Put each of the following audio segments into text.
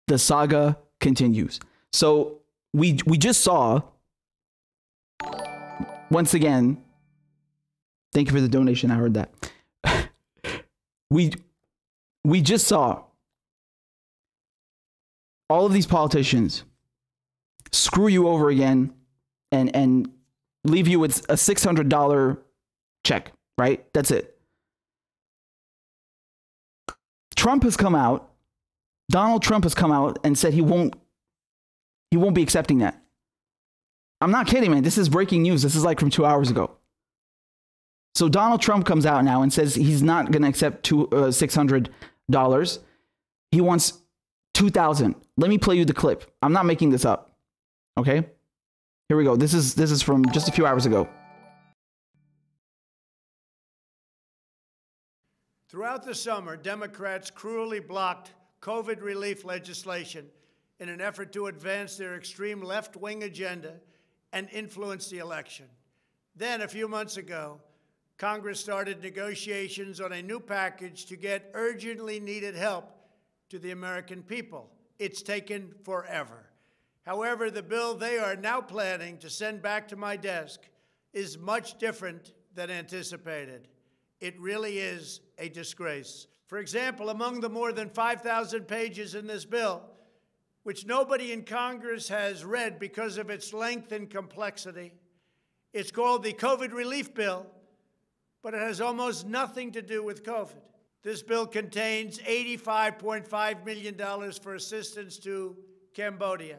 the saga continues. So we just saw, once again, thank you for the donation. I heard that. We just saw all of these politicians screw you over again and leave you with a $600 check, right? That's it. Trump has come out. Donald Trump has come out and said he won't be accepting that. I'm not kidding, man. This is breaking news. This is like from 2 hours ago. So Donald Trump comes out now and says he's not going to accept $600. He wants $2,000. Let me play you the clip. I'm not making this up. Okay? Here we go. This is from just a few hours ago. Throughout the summer, Democrats cruelly blocked COVID relief legislation in an effort to advance their extreme left-wing agenda and influence the election. Then, a few months ago, Congress started negotiations on a new package to get urgently needed help to the American people. It's taken forever. However, the bill they are now planning to send back to my desk is much different than anticipated. It really is a disgrace. For example, among the more than 5,000 pages in this bill, which nobody in Congress has read because of its length and complexity, it's called the COVID Relief Bill, but it has almost nothing to do with COVID. This bill contains $85.5 million for assistance to Cambodia,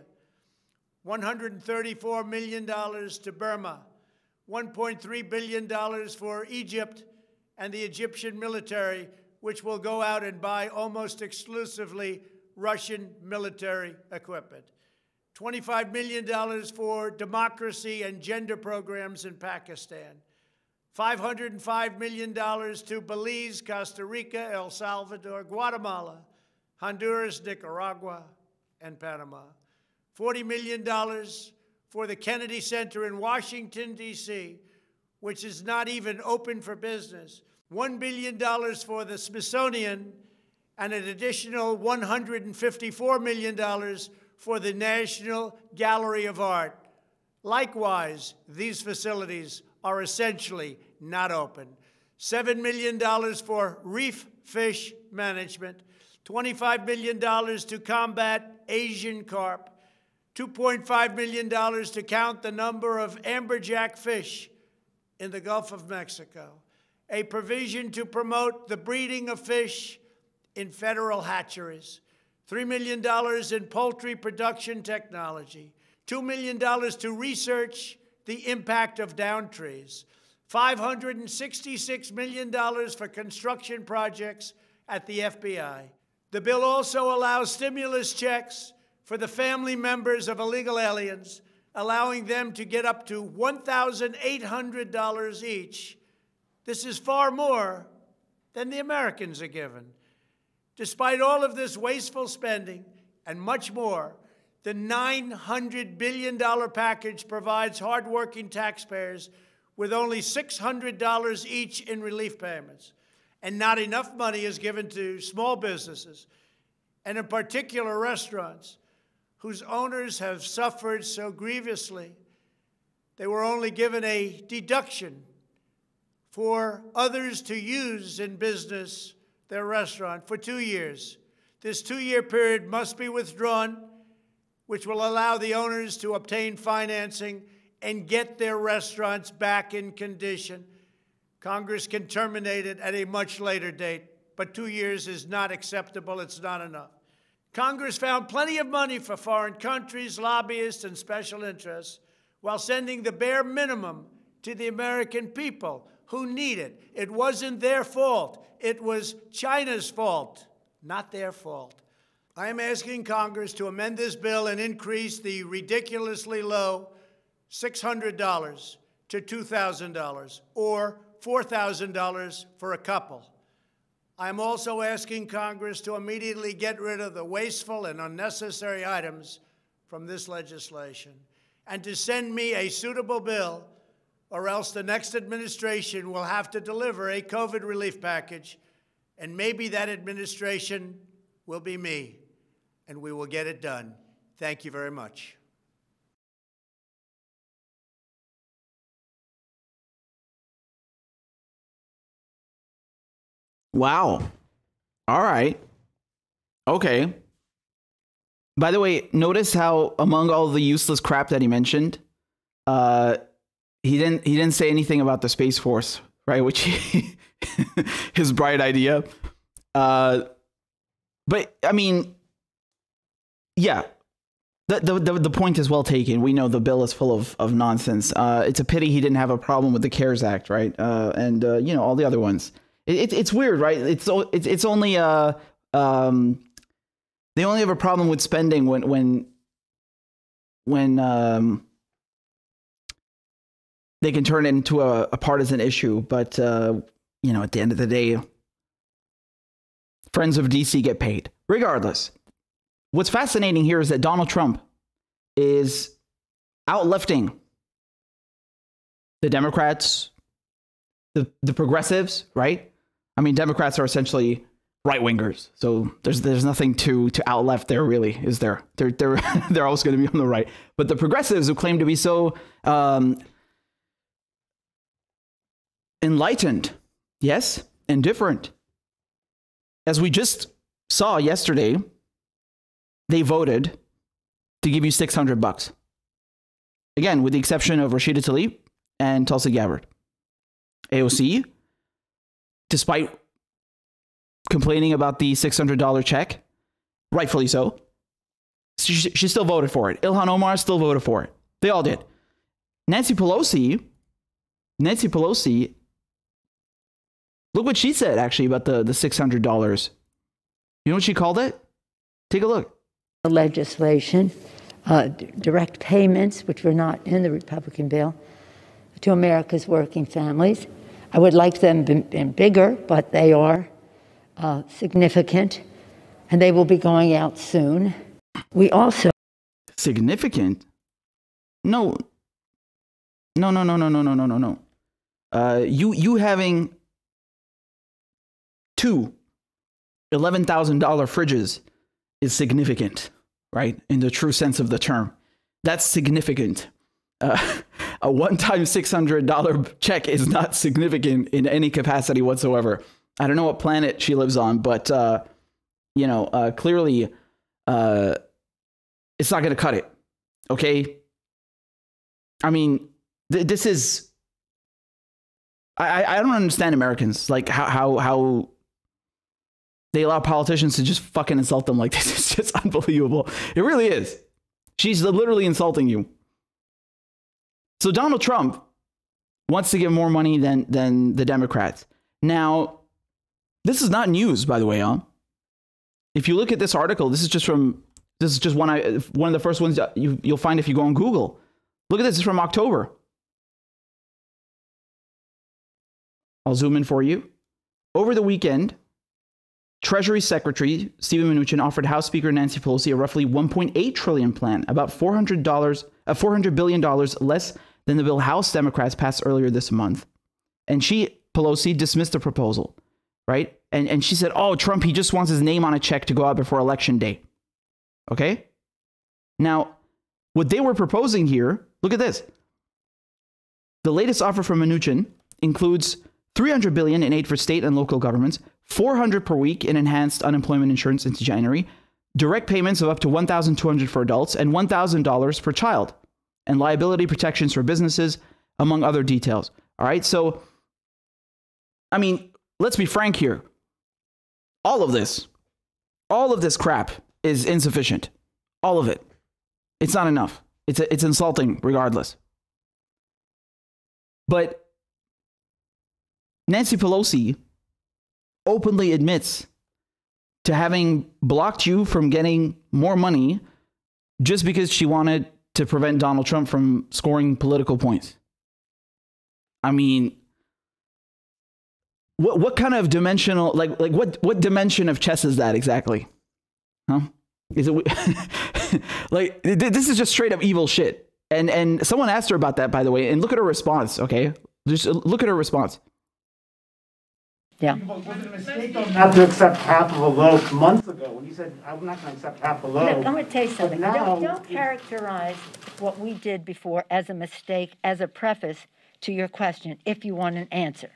$134 million to Burma, $1.3 billion for Egypt and the Egyptian military, which will go out and buy almost exclusively Russian military equipment, $25 million for democracy and gender programs in Pakistan, $505 million to Belize, Costa Rica, El Salvador, Guatemala, Honduras, Nicaragua, and Panama, $40 million for the Kennedy Center in Washington, D.C., which is not even open for business, $1 billion for the Smithsonian, and an additional $154 million for the National Gallery of Art. Likewise, these facilities are essentially not open. $7 million for reef fish management, $25 million to combat Asian carp, $2.5 million to count the number of amberjack fish in the Gulf of Mexico, a provision to promote the breeding of fish in federal hatcheries, $3 million in poultry production technology, $2 million to research the impact of down trees, $566 million for construction projects at the FBI. The bill also allows stimulus checks for the family members of illegal aliens, allowing them to get up to $1,800 each. This is far more than the Americans are given. Despite all of this wasteful spending and much more, the $900 billion package provides hardworking taxpayers with only $600 each in relief payments. And not enough money is given to small businesses, and in particular restaurants, whose owners have suffered so grievously. They were only given a deduction for others to use in business their restaurant for 2 years. This 2-year period must be withdrawn, which will allow the owners to obtain financing and get their restaurants back in condition. Congress can terminate it at a much later date, but 2 years is not acceptable. It's not enough. Congress found plenty of money for foreign countries, lobbyists, and special interests, while sending the bare minimum to the American people who need it. It wasn't their fault. It was China's fault, not their fault. I am asking Congress to amend this bill and increase the ridiculously low $600 to $2,000 or $4,000 for a couple. I am also asking Congress to immediately get rid of the wasteful and unnecessary items from this legislation and to send me a suitable bill, or else the next administration will have to deliver a COVID relief package, and maybe that administration will be me. and we will get it done. Thank you very much. Wow. All right. Okay. By the way, notice how among all the useless crap that he mentioned, he didn't say anything about the Space Force, right? Which his bright idea. But I mean, yeah, the point is well taken. We know the bill is full of nonsense. It's a pity he didn't have a problem with the CARES Act, right? And you know, all the other ones. It's weird, right? It's only they only have a problem with spending when they can turn it into a partisan issue. But you know, at the end of the day, friends of DC get paid. Regardless, what's fascinating here is that Donald Trump is outlifting the Democrats, the progressives, right? I mean, Democrats are essentially right-wingers, so there's nothing to outleft there, really, is there? They're always going to be on the right. But the progressives who claim to be so enlightened, yes, and different, as we just saw yesterday, they voted to give you $600. Again, with the exception of Rashida Tlaib and Tulsi Gabbard. AOC, despite complaining about the $600 check, rightfully so, she still voted for it. Ilhan Omar still voted for it. They all did. Nancy Pelosi, look what she said, actually, about the $600. You know what she called it? Take a look. Legislation, direct payments, which were not in the Republican bill, to America's working families. I would like them been bigger, but they are significant, and they will be going out soon. We also... Significant? No. You having two $11,000 fridges is significant, right? In the true sense of the term. That's significant. A one-time $600 check is not significant in any capacity whatsoever. I don't know what planet she lives on, but, you know, clearly it's not going to cut it. Okay? I mean, this is... I don't understand Americans, like how they allow politicians to just fucking insult them like this. It's just unbelievable. It really is. She's literally insulting you. So Donald Trump wants to give more money than the Democrats. Now, this is not news, by the way, huh? If you look at this article, this is just one of the first ones that you'll find if you go on Google. Look at this. It's from October. I'll zoom in for you. Over the weekend, Treasury Secretary Steven Mnuchin offered House Speaker Nancy Pelosi a roughly $1.8 trillion plan, about $400 billion less than the bill House Democrats passed earlier this month. And Pelosi, dismissed the proposal, right? And she said, oh, Trump, he just wants his name on a check to go out before Election Day. Okay? Now, what they were proposing here, look at this. The latest offer from Mnuchin includes $300 billion in aid for state and local governments, $400 per week in enhanced unemployment insurance into January, direct payments of up to $1,200 for adults and $1,000 per child, and liability protections for businesses, among other details. All right. So, I mean, let's be frank here. All of this crap is insufficient. All of it. It's not enough. It's insulting regardless. But Nancy Pelosi openly admits to having blocked you from getting more money just because she wanted to prevent Donald Trump from scoring political points. I mean, what kind of dimensional, like what dimension of chess is that exactly? Huh? Is it like this is just straight up evil shit? And someone asked her about that, by the way, and look at her response. Okay, just look at her response. Yeah. Was it a mistake not to accept half of a loaf months ago when you said, I'm not going to accept half a loaf? Look, I'm going to tell you something. Now, Don't characterize what we did before as a mistake, as a preface to your question, if you want an answer.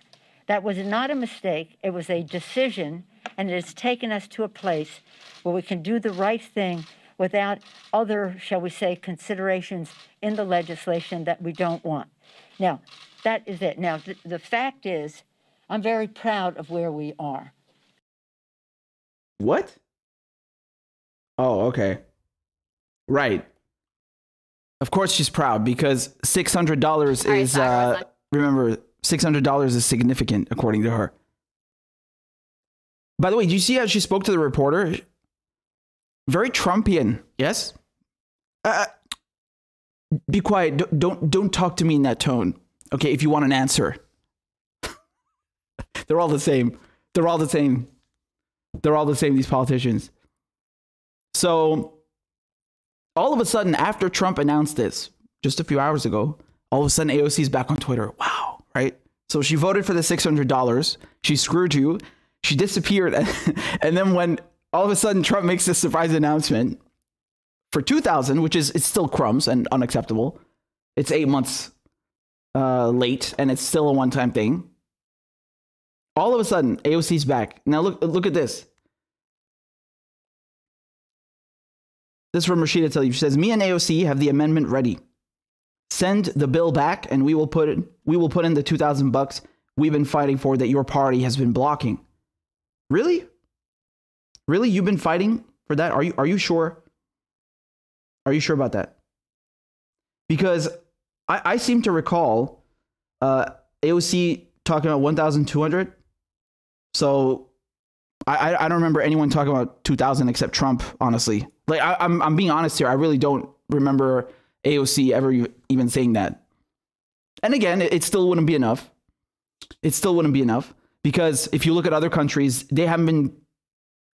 That was not a mistake. It was a decision, and it has taken us to a place where we can do the right thing without other, shall we say, considerations in the legislation that we don't want. Now, that is it. Now, the fact is, I'm very proud of where we are. What? Oh, okay. Right. Of course she's proud because $600 is, remember, $600 is significant according to her. By the way, did you see how she spoke to the reporter? Very Trumpian, yes? Be quiet. Don't talk to me in that tone. Okay, if you want an answer. They're all the same. They're all the same. They're all the same, these politicians. So, all of a sudden, after Trump announced this, just a few hours ago, all of a sudden AOC's back on Twitter. Wow, right? So she voted for the $600. She screwed you. She disappeared. And then when all of a sudden Trump makes this surprise announcement for $2,000, which is, it's still crumbs and unacceptable. It's 8 months late, and it's still a one-time thing. All of a sudden, AOC's back. Now look at this. This is from Rashida Tlaib. She says, me and AOC have the amendment ready. Send the bill back and we will put in the $2,000 we've been fighting for that your party has been blocking. Really? Really? You've been fighting for that? Are you sure? Are you sure about that? Because I seem to recall AOC talking about 1,200. So I don't remember anyone talking about 2,000 except Trump, honestly. Like I'm being honest here. I really don't remember AOC ever even saying that. And again, it still wouldn't be enough. It still wouldn't be enough because if you look at other countries, they haven't been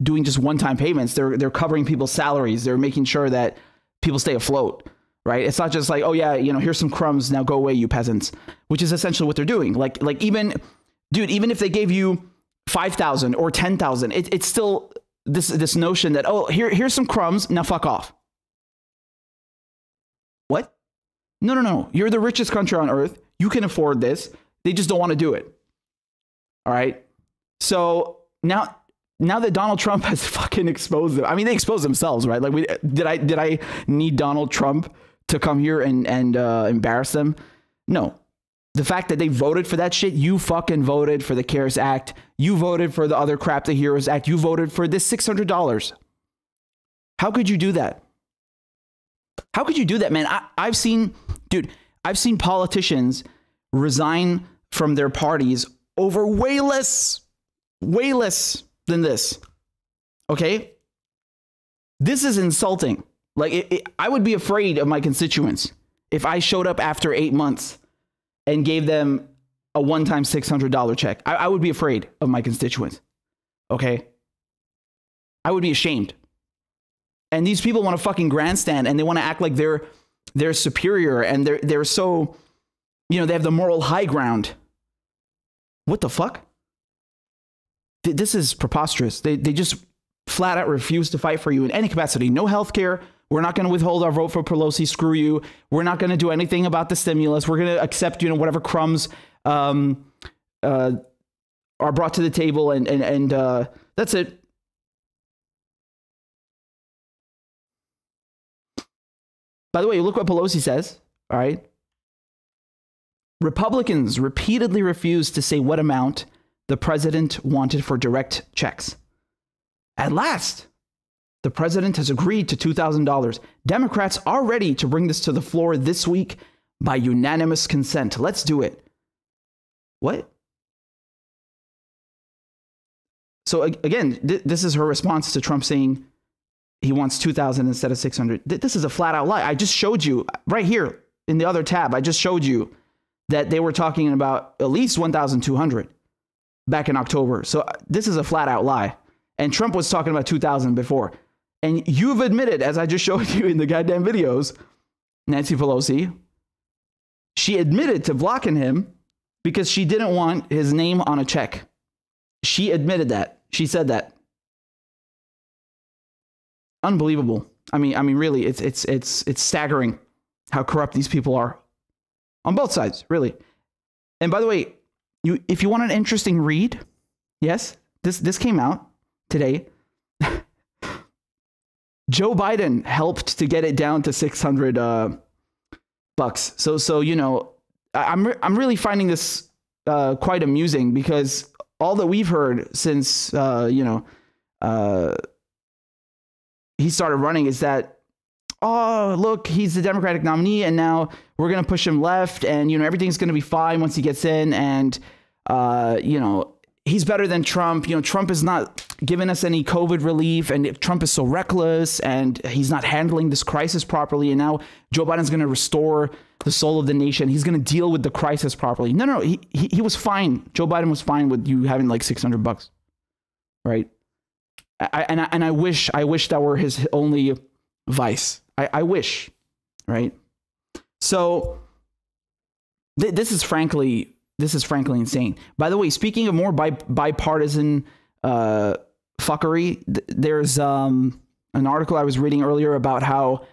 doing just one-time payments. They're covering people's salaries. They're making sure that people stay afloat, right? It's not just like, oh yeah, you know, here's some crumbs, now go away, you peasants, which is essentially what they're doing. Like even, dude, even if they gave you 5,000 or 10,000, it's still this notion that, oh, here's some crumbs, now fuck off. What? No. You're the richest country on earth. You can afford this. They just don't want to do it. All right. So now that Donald Trump has fucking exposed them, I mean, they exposed themselves, right? Like, did I need Donald Trump to come here and embarrass them? No. The fact that they voted for that shit, you fucking voted for the CARES Act. You voted for the other crap, the HEROES Act. You voted for this $600. How could you do that? How could you do that, man? I've seen politicians resign from their parties over way less than this. Okay? This is insulting. Like, I would be afraid of my constituents if I showed up after 8 months and gave them a one-time $600 check. I would be afraid of my constituents. Okay? I would be ashamed. And these people want to fucking grandstand and they want to act like they're superior and they're so, you know, they have the moral high ground. What the fuck? This is preposterous. They just flat out refuse to fight for you in any capacity. No healthcare. We're not going to withhold our vote for Pelosi. Screw you. We're not going to do anything about the stimulus. We're going to accept, you know, whatever crumbs are brought to the table, and that's it. By the way, look what Pelosi says. All right. Republicans repeatedly refused to say what amount the president wanted for direct checks. At last, the president has agreed to $2,000. Democrats are ready to bring this to the floor this week by unanimous consent. Let's do it. What? So again, this is her response to Trump saying he wants 2,000 instead of 600. This is a flat out lie. I just showed you right here in the other tab. I just showed you that they were talking about at least 1,200 back in October. So this is a flat out lie. And Trump was talking about 2,000 before. And you've admitted, as I just showed you in the goddamn videos, Nancy Pelosi, she admitted to blocking him because she didn't want his name on a check. She admitted that. She said that. Unbelievable. I mean, really, it's staggering how corrupt these people are on both sides, really. And by the way, if you want an interesting read, yes, this came out today. Joe Biden helped to get it down to $600 bucks. So you know, I'm really finding this quite amusing, because all that we've heard since he started running is that, oh, look, he's the Democratic nominee, and now we're going to push him left, and, you know, everything's going to be fine once he gets in, and, you know, he's better than Trump. You know, Trump is not giving us any COVID relief, and Trump is so reckless, and he's not handling this crisis properly, and now Joe Biden's going to restore the soul of the nation. He's going to deal with the crisis properly. No, he was fine. Joe Biden was fine with you having like $600, right? I wish that were his only vice. I wish, right? So this is frankly insane. By the way, speaking of more bipartisan fuckery, there's an article I was reading earlier about how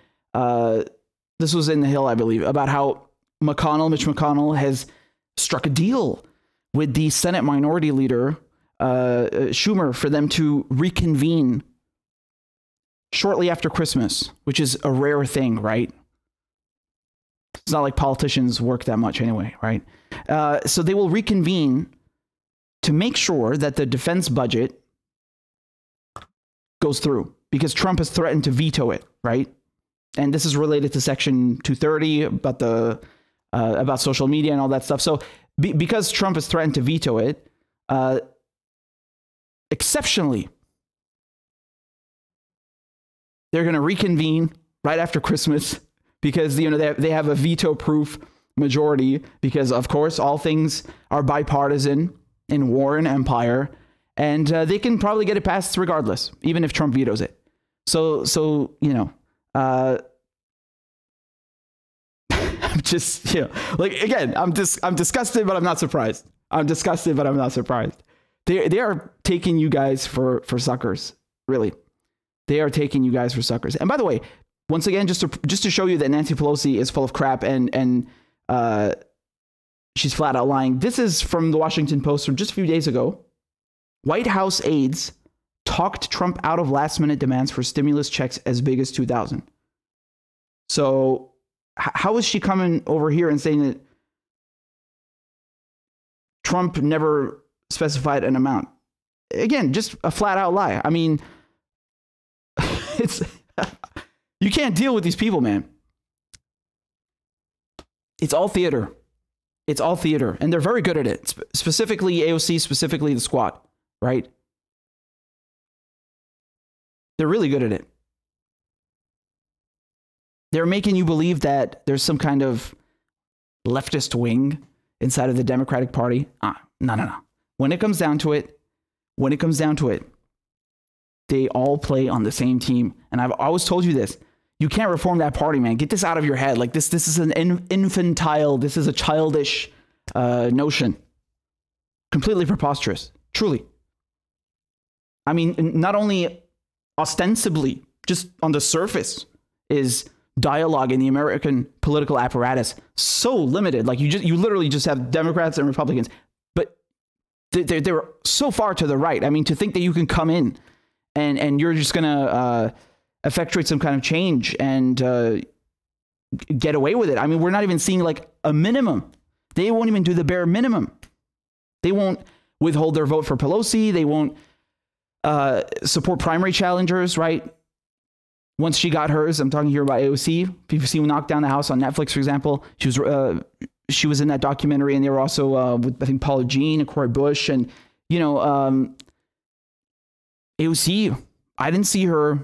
this was in The Hill, I believe, about how Mitch McConnell has struck a deal with the Senate Minority Leader Schumer for them to reconvene shortly after Christmas, which is a rare thing, right? It's not like politicians work that much anyway, right? So they will reconvene to make sure that the defense budget goes through, because Trump has threatened to veto it, right? And this is related to Section 230 about social media and all that stuff. So because Trump has threatened to veto it, exceptionally, they're going to reconvene right after Christmas, because, you know, they have a veto-proof majority, because, of course, all things are bipartisan in war and empire, and they can probably get it passed regardless, even if Trump vetoes it. So you know, I'm just, you know, like, again, I'm disgusted, but I'm not surprised. I'm disgusted, but I'm not surprised. They are taking you guys for suckers, really. They are taking you guys for suckers. And by the way, once again, just to show you that Nancy Pelosi is full of crap and she's flat out lying. This is from the Washington Post from just a few days ago. White House aides talked Trump out of last-minute demands for stimulus checks as big as $2,000. So how is she coming over here and saying that Trump never specified an amount? Again, just a flat-out lie. I mean, it's you can't deal with these people, man. It's all theater. It's all theater, and they're very good at it. Specifically AOC, specifically the squad, right? They're really good at it. They're making you believe that there's some kind of leftist wing inside of the Democratic Party. No. When it comes down to it, they all play on the same team. And I've always told you this. You can't reform that party, man. Get this out of your head. Like this is an infantile, this is a childish notion. Completely preposterous. Truly. I mean, not only ostensibly, just on the surface, is dialogue in the American political apparatus so limited. Like you literally just have Democrats and Republicans, but they're so far to the right. I mean, to think that you can come in and you're just going to effectuate some kind of change and get away with it. I mean, we're not even seeing like a minimum. They won't even do the bare minimum. They won't withhold their vote for Pelosi. They won't support primary challengers, right? Once she got hers, I'm talking here about AOC. People see who knocked down the House on Netflix, for example. She was in that documentary, and they were also with, I think, Paula Jean and Cori Bush. And, you know, AOC, I didn't see her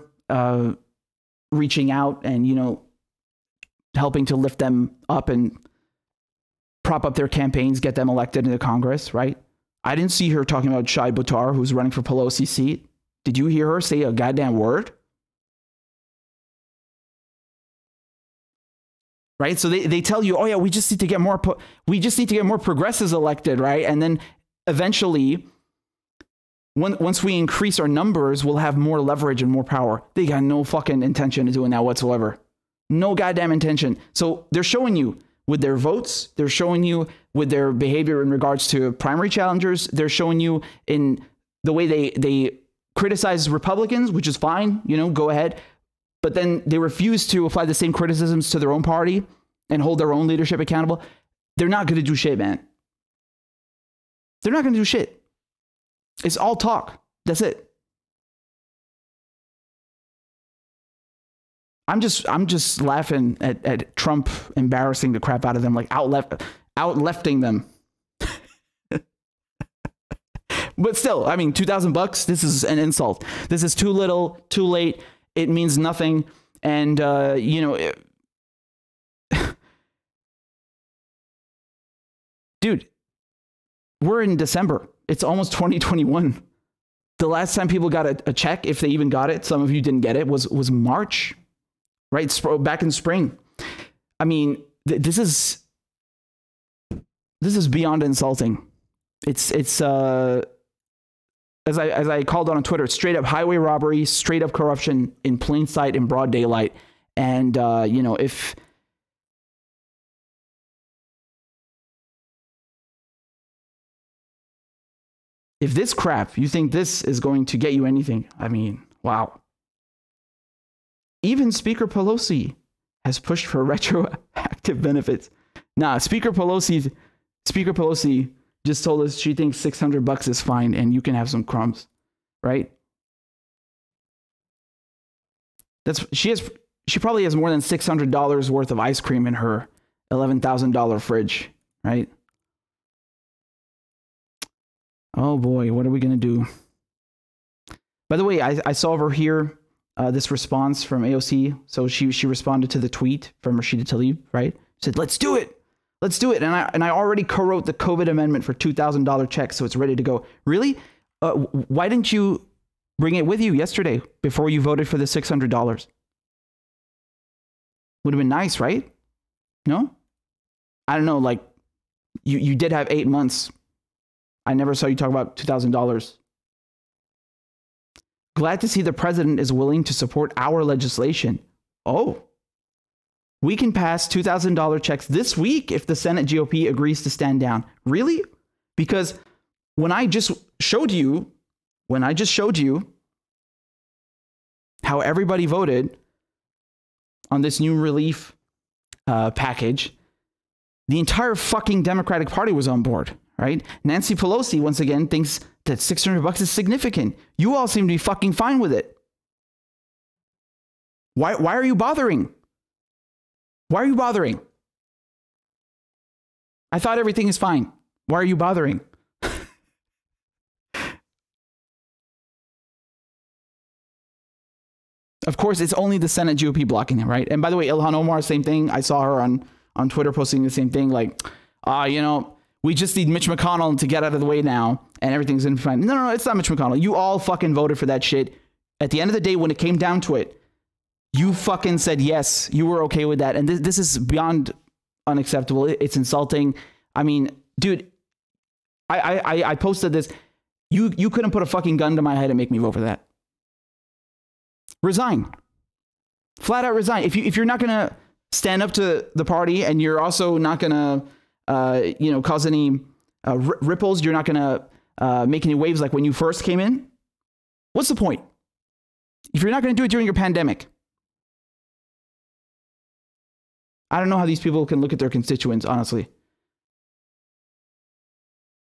reaching out and, you know, helping to lift them up and prop up their campaigns, get them elected into Congress, right? I didn't see her talking about Shai Buttar, who's running for Pelosi's seat. Did you hear her say a goddamn word? Right? So they tell you, oh yeah, we just need to get more progressives elected, right? And then eventually once we increase our numbers, we'll have more leverage and more power. They got no fucking intention of doing that whatsoever. No goddamn intention. So they're showing you with their votes. They're showing you with their behavior in regards to primary challengers. They're showing you in the way they criticize Republicans, which is fine, you know, go ahead. But then they refuse to apply the same criticisms to their own party and hold their own leadership accountable. They're not going to do shit, man. They're not going to do shit. It's all talk. That's it. I'm just laughing at Trump embarrassing the crap out of them, like out-lefting them. But still, I mean, $2,000, this is an insult. This is too little, too late. It means nothing. And, you know, dude, we're in December. It's almost 2021. The last time people got a check, if they even got it, some of you didn't get it, was March, right? Back in spring. I mean, this is beyond insulting. It's as I called on Twitter, straight up highway robbery, straight up corruption in plain sight, in broad daylight. And, you know, if this crap, you think this is going to get you anything, I mean, wow. Even Speaker Pelosi has pushed for retroactive benefits. Nah, Speaker Pelosi just told us she thinks $600 is fine and you can have some crumbs, right? She probably has more than $600 worth of ice cream in her $11,000 fridge, right? Oh boy, what are we going to do? By the way, I saw over here this response from AOC. So she responded to the tweet from Rashida Tlaib, right? Said, let's do it. Let's do it. And I already co-wrote the COVID amendment for $2,000 checks, so it's ready to go. Really? Why didn't you bring it with you yesterday before you voted for the $600? Would have been nice, right? No? I don't know, like, you did have 8 months. I never saw you talk about $2,000. Glad to see the president is willing to support our legislation. Oh, we can pass $2,000 checks this week if the Senate GOP agrees to stand down. Really? Because when I just showed you how everybody voted on this new relief package, the entire fucking Democratic Party was on board, right? Nancy Pelosi, once again, thinks that $600 is significant. You all seem to be fucking fine with it. Why are you bothering? Why are you bothering? I thought everything is fine. Why are you bothering? Of course, it's only the Senate GOP blocking him, right? And by the way, Ilhan Omar, same thing. I saw her on Twitter posting the same thing, like, you know, we just need Mitch McConnell to get out of the way now and everything's going to be fine. No, it's not Mitch McConnell. You all fucking voted for that shit. At the end of the day, when it came down to it, you fucking said yes. You were okay with that. And this is beyond unacceptable. It's insulting. I mean, dude, I posted this. You couldn't put a fucking gun to my head and make me vote for that. Resign. Flat out resign. If you're not going to stand up to the party and you're also not going to, you know, cause any ripples, you're not going to make any waves like when you first came in, what's the point? If you're not going to do it during your pandemic, I don't know how these people can look at their constituents, honestly.